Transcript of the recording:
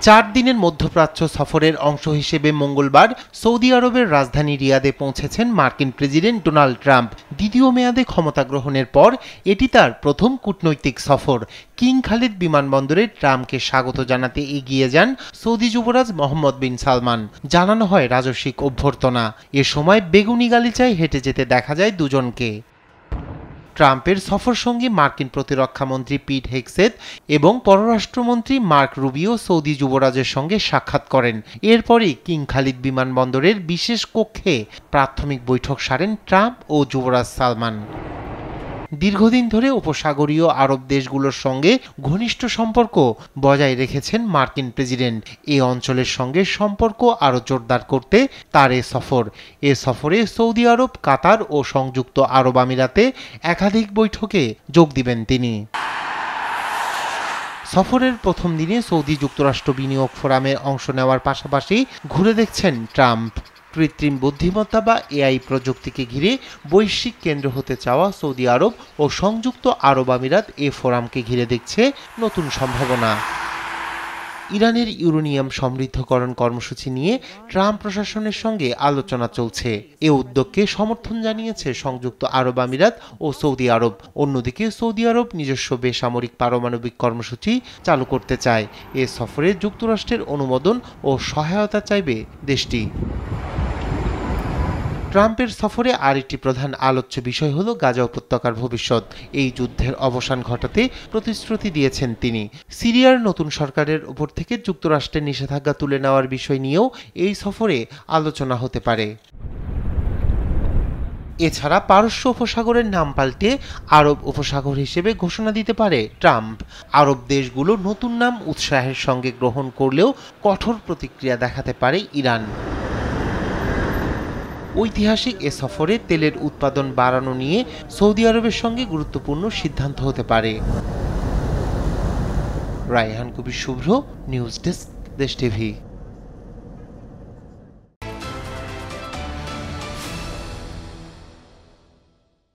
4 দিনের মধ্যপ্রাচ্য সফরের অংশ হিসেবে মঙ্গলবার সৌদি আরবের রাজধানী রিয়াদে পৌঁছেছেন মার্কিন প্রেসিডেন্ট ডোনাল্ড ট্রাম্প। দ্বিতীয় মেয়াদে ক্ষমতা গ্রহণের পর এটি তার প্রথম কূটনৈতিক সফর। কিং খালিদ বিমানবন্দরে ট্রাম্পকে স্বাগত জানাতে এগিয়ে যান সৌদি যুবরাজ মোহাম্মদ বিন সালমান। জানানো হয় রাজস্বিক অভ্যর্থনা। এ সময় বেগুনি গালিচায় হেঁটে যেতে দেখা যায় দুজনকে। ট্রাম্পের সফর সঙ্গী মার্কিন প্রতিরক্ষামন্ত্রী পিট হেগসেথ এবং পররাষ্ট্রমন্ত্রী মার্ক রুবিও সৌদি যুবরাজের সঙ্গে সাক্ষাৎ করেন। এরপরই কিং খালিদ বিমানবন্দরের বিশেষ কক্ষে প্রাথমিক বৈঠক সারেন ট্রাম্প ও যুবরাজ সালমান। দীর্ঘদিন ধরে উপসাগরীয় আরব দেশগুলোর সঙ্গে ঘনিষ্ঠ সম্পর্ক বজায় রেখেছেন মার্কিন প্রেসিডেন্ট। এই অঞ্চলের সঙ্গে সম্পর্ক আরও জোরদার করতে তার এ সফরে সৌদি আরব, কাতার ও সংযুক্ত আরব আমিরাতে একাধিক বৈঠকে যোগ দিবেন তিনি। সফরের প্রথম দিনে সৌদি যুক্তরাষ্ট্র বিনিয়োগ ফোরামে অংশ নেওয়ার পাশাপাশি ঘুরে দেখছেন ট্রাম্প। কৃত্রিম বুদ্ধিমত্তা বা এআই প্রযুক্তিকে ঘিরে বৈশ্বিক কেন্দ্র হতে চাওয়া সৌদি আরব ও সংযুক্ত আরব আমিরাত এ ফোরামকে ঘিরে দেখছে নতুন সম্ভাবনা। ইরানের ইউরেনিয়াম সমৃদ্ধকরণ কর্মসূচি নিয়ে ট্রাম্প প্রশাসনের সঙ্গে আলোচনা চলছে। এ উদ্যোগকে সমর্থন জানিয়েছে সংযুক্ত আরব আমিরাত ও সৌদি আরব। অন্যদিকে সৌদি আরব নিজস্ব বেসামরিক পারমাণবিক কর্মসূচি চালু করতে চায়। এ সফরে যুক্তরাষ্ট্রের অনুমোদন ও সহায়তা চাইবে দেশটি। ট্রাম্পের সফরে আরেকটি প্রধান আলোচ্য বিষয় হল গাজা উপত্যকার ভবিষ্যৎ। এই যুদ্ধের অবসান ঘটাতে প্রতিশ্রুতি দিয়েছেন তিনি। সিরিয়ার নতুন সরকারের উপর থেকে যুক্তরাষ্ট্রের নিষেধাজ্ঞা তুলে নেওয়ার বিষয় নিয়েও এই সফরে আলোচনা হতে পারে। এছাড়া পারস্য উপসাগরের নাম পাল্টে আরব উপসাগর হিসেবে ঘোষণা দিতে পারে ট্রাম্প। আরব দেশগুলো নতুন নাম উৎসাহের সঙ্গে গ্রহণ করলেও কঠোর প্রতিক্রিয়া দেখাতে পারে ইরান। ঐতিহাসিক এ সফরে তেলের উৎপাদন বাড়ানো নিয়ে সৌদি আরবের সঙ্গে গুরুত্বপূর্ণ সিদ্ধান্ত হতে পারে। রায়হান কবির শুভ্র, নিউজ ডেস্ক, দেশ টিভি।